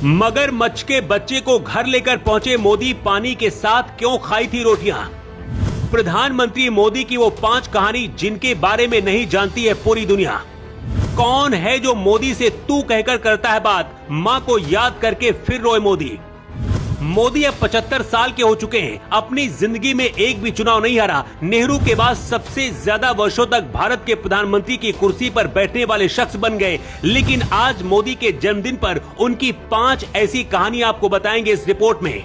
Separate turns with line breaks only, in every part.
मगरमच्छ के बच्चे को घर लेकर पहुंचे मोदी, पानी के साथ क्यों खाई थी रोटियां? प्रधानमंत्री मोदी की वो 5 कहानी जिनके बारे में नहीं जानती है पूरी दुनिया। कौन है जो मोदी से तू कहकर करता है बात, मां को याद करके फिर रोए मोदी। मोदी अब 75 साल के हो चुके हैं, अपनी जिंदगी में एक भी चुनाव नहीं हारा। नेहरू के बाद सबसे ज्यादा वर्षों तक भारत के प्रधानमंत्री की कुर्सी पर बैठने वाले शख्स बन गए। लेकिन आज मोदी के जन्मदिन पर उनकी 5 ऐसी कहानी आपको बताएंगे इस रिपोर्ट में,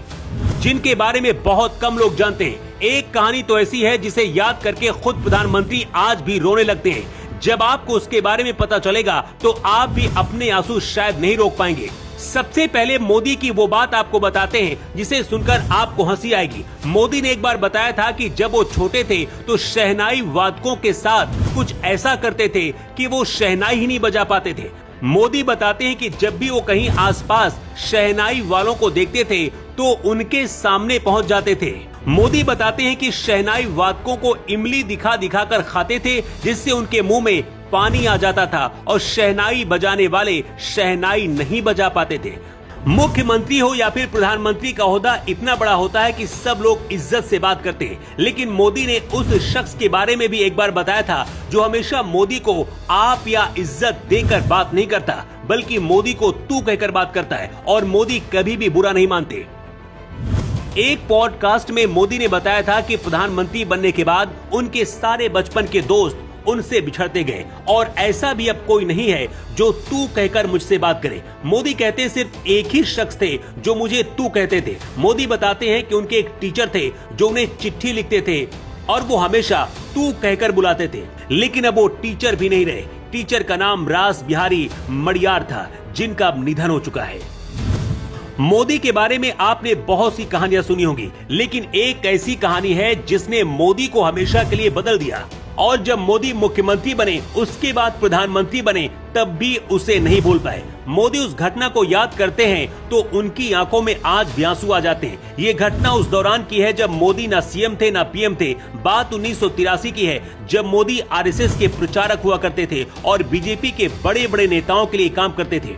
जिनके बारे में बहुत कम लोग जानते हैं। एक कहानी तो ऐसी है जिसे याद करके खुद प्रधानमंत्री आज भी रोने लगते हैं। जब आपको उसके बारे में पता चलेगा तो आप भी अपने आंसू शायद नहीं रोक पाएंगे। सबसे पहले मोदी की वो बात आपको बताते हैं जिसे सुनकर आपको हंसी आएगी। मोदी ने एक बार बताया था कि जब वो छोटे थे तो शहनाई वादकों के साथ कुछ ऐसा करते थे कि वो शहनाई ही नहीं बजा पाते थे। मोदी बताते हैं कि जब भी वो कहीं आसपास शहनाई वालों को देखते थे तो उनके सामने पहुंच जाते थे। मोदी बताते हैं कि शहनाई वादकों को इमली दिखा दिखा कर खाते थे, जिससे उनके मुंह में पानी आ जाता था और शहनाई बजाने वाले शहनाई नहीं बजा पाते थे। मुख्यमंत्री हो या फिर प्रधानमंत्री का ओहदा इतना बड़ा होता है कि सब लोग इज्जत से बात करते हैं। लेकिन मोदी ने उस शख्स के बारे में भी एक बार बताया था जो हमेशा मोदी को आप या इज्जत देकर बात नहीं करता, बल्कि मोदी को तू कहकर बात करता है और मोदी कभी भी बुरा नहीं मानते। एक पॉडकास्ट में मोदी ने बताया था कि प्रधानमंत्री बनने के बाद उनके सारे बचपन के दोस्त उनसे बिछड़ते गए और ऐसा भी अब कोई नहीं है जो तू कहकर मुझसे बात करे। मोदी कहते हैं सिर्फ एक ही शख्स थे जो मुझे तू कहते थे। मोदी बताते हैं कि उनके एक टीचर थे जो उन्हें चिट्ठी लिखते थे और वो हमेशा तू कहकर बुलाते थे। लेकिन अब वो टीचर भी नहीं रहे। टीचर का नाम रास बिहारी मडियार था, जिनका अब निधन हो चुका है। मोदी के बारे में आपने बहुत सी कहानियां सुनी होंगी, लेकिन एक ऐसी कहानी है जिसने मोदी को हमेशा के लिए बदल दिया। और जब मोदी मुख्यमंत्री बने, उसके बाद प्रधानमंत्री बने, तब भी उसे नहीं भूल पाए। मोदी उस घटना को याद करते हैं तो उनकी आंखों में आज भी आंसू आ जाते हैं। ये घटना उस दौरान की है जब मोदी ना सीएम थे ना पीएम थे। बात 1983 की है, जब मोदी आरएसएस के प्रचारक हुआ करते थे और बीजेपी के बड़े बड़े नेताओं के लिए काम करते थे।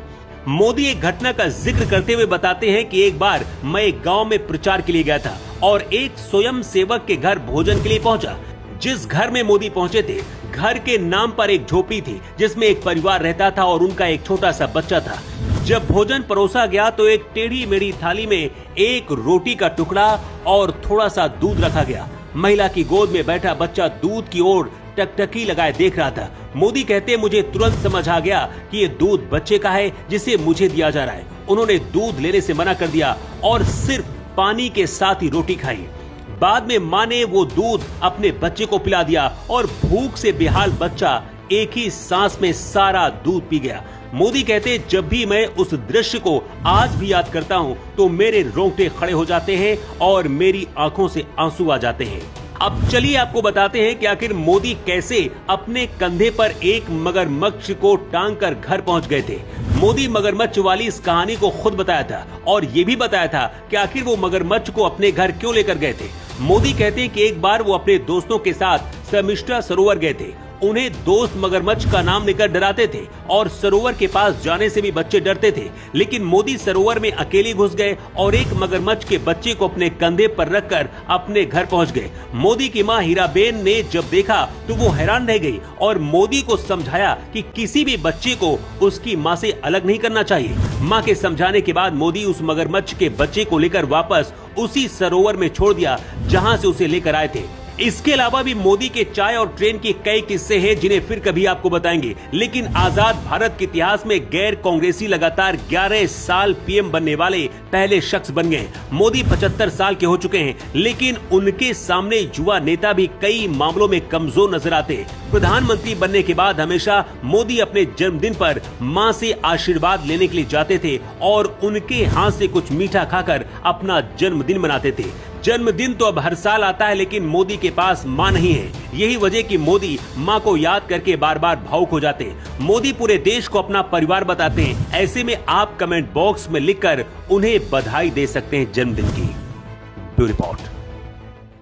मोदी एक घटना का जिक्र करते हुए बताते हैं कि एक बार मैं एक गांव में प्रचार के लिए गया था और एक स्वयं सेवक के घर भोजन के लिए पहुंचा। जिस घर में मोदी पहुंचे थे, घर के नाम पर एक झोपड़ी थी जिसमें एक परिवार रहता था और उनका एक छोटा सा बच्चा था। जब भोजन परोसा गया तो एक टेढ़ी मेढ़ी थाली में एक रोटी का टुकड़ा और थोड़ा सा दूध रखा गया। महिला की गोद में बैठा बच्चा दूध की ओर टकटकी लगाए देख रहा था। मोदी कहते मुझे तुरंत समझ आ गया कि ये दूध बच्चे का है जिसे मुझे दिया जा रहा है। उन्होंने दूध लेने से मना कर दिया और सिर्फ पानी के साथ ही रोटी खाई। बाद में माँ ने वो दूध अपने बच्चे को पिला दिया और भूख से बेहाल बच्चा एक ही सांस में सारा दूध पी गया। मोदी कहते जब भी मैं उस दृश्य को आज भी याद करता हूँ तो मेरे रोंगटे खड़े हो जाते हैं और मेरी आंखों से आंसू आ जाते हैं। अब चलिए आपको बताते हैं कि आखिर मोदी कैसे अपने कंधे पर एक मगरमच्छ को टांग कर घर पहुंच गए थे। मोदी मगरमच्छ वाली इस कहानी को खुद बताया था और ये भी बताया था कि आखिर वो मगरमच्छ को अपने घर क्यों लेकर गए थे। मोदी कहते हैं कि एक बार वो अपने दोस्तों के साथ शर्मिष्ठा सरोवर गए थे। उन्हें दोस्त मगरमच्छ का नाम लेकर डराते थे और सरोवर के पास जाने से भी बच्चे डरते थे। लेकिन मोदी सरोवर में अकेले घुस गए और एक मगरमच्छ के बच्चे को अपने कंधे पर रखकर अपने घर पहुंच गए। मोदी की मां हीराबेन ने जब देखा तो वो हैरान रह गई और मोदी को समझाया कि किसी भी बच्चे को उसकी मां से अलग नहीं करना चाहिए। मां के समझाने के बाद मोदी उस मगरमच्छ के बच्चे को लेकर वापस उसी सरोवर में छोड़ दिया जहां से उसे लेकर आए थे। इसके अलावा भी मोदी के चाय और ट्रेन के कई किस्से हैं जिन्हें फिर कभी आपको बताएंगे। लेकिन आजाद भारत के इतिहास में गैर कांग्रेसी लगातार 11 साल पीएम बनने वाले पहले शख्स बन गए। मोदी 75 साल के हो चुके हैं, लेकिन उनके सामने युवा नेता भी कई मामलों में कमजोर नजर आते हैं। प्रधानमंत्री बनने के बाद हमेशा मोदी अपने जन्मदिन पर मां से आशीर्वाद लेने के लिए जाते थे और उनके हाथ से कुछ मीठा खाकर अपना जन्मदिन मनाते थे। जन्मदिन तो अब हर साल आता है, लेकिन मोदी के पास मां नहीं है। यही वजह कि मोदी मां को याद करके बार बार भावुक हो जाते हैं। मोदी पूरे देश को अपना परिवार बताते हैं। ऐसे में आप कमेंट बॉक्स में लिखकर उन्हें बधाई दे सकते हैं जन्मदिन की। Bureau report.